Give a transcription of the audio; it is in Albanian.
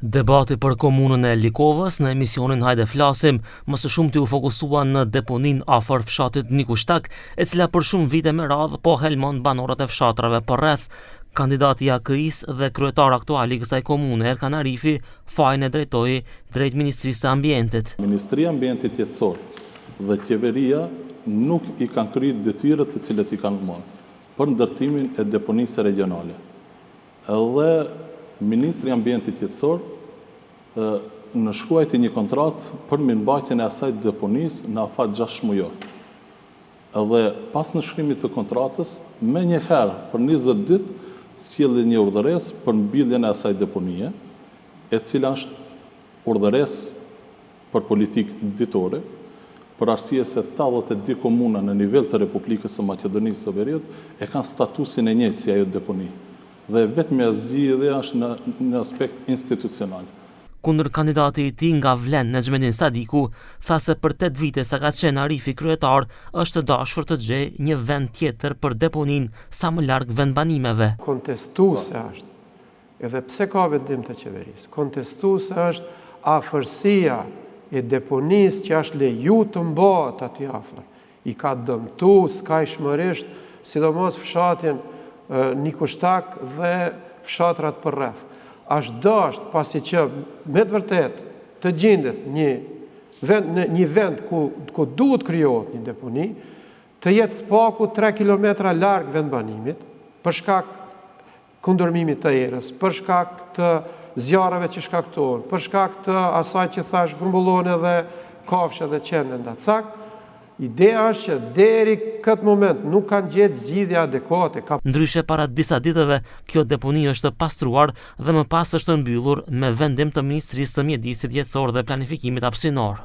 Debati për komunën e Likovës në emisionin Hajde flasim më së shumti u fokusua në deponin afër fshatit Nikushtak, e cila për shumë vite me radhë po helmon banorët e fshatrave përreth. Kandidati i AKI-s dhe kryetar aktual i kësaj komune, Erkan Arifi, fajin e drejtoi drejt Ministrisë së Ambientit. Ministria e Ambientit Jetësor dhe qeveria nuk i kanë kryer detyrët të cilat i kanë marrë për ndërtimin e deponisë regionale. Edhe Ministri i Ambientit Jetësor në shkruajti një kontratë për mirëmbajtjen e asaj deponisë në afat 6 mujor. Edhe pas nënshkrimit të kontratës, menjëherë për 20 ditë sjellë një urdhëresë për mbylljen e asaj deponie, e cila është urdhëresë për politikë ditore, për arsye se 82 komuna në nivel të Republikës së Maqedonisë së Veriut e kanë statusin e njëjtë si ajo deponi. Dhe vetëm zgjidhja është në aspekt institucional. Kundër kandidati i tij nga Vlen, Nexhmedin Sadiku, tha se për 8 vite sa ka qenë Arifi kryetar, është dashur të gjejë një vend tjetër për deponin sa më larg vendbanimeve. Kontestuese është, edhe pse ka vendim të qeverisë, kontestuese është afërsia e deponisë që është leju të mbahet aty afër. I ka dëmtu skajshmërisht, sidomos fshatin Nikushtak dhe fshatrat përreth. Është dashur pasi që me të vërtet të gjendet një vend ku duhet krijohet një deponi, të jetë spaku 3 kilometra larg vendbanimit, për shkak kundërmimit të erës, për shkak të zjarreve që shkaktohen, për shkak të asaj që thash grumbullohen edhe kafshë dhe qenë ndacak. Ideja është që deri këtë moment nuk kanë gjetë zgjidhje adekuate. Ndryshe para disa ditëve, kjo deponi është pastruar dhe më pas është mbyllur me vendim të Ministrisë së Mjedisit Jetësor dhe Planifikimit Hapësinor.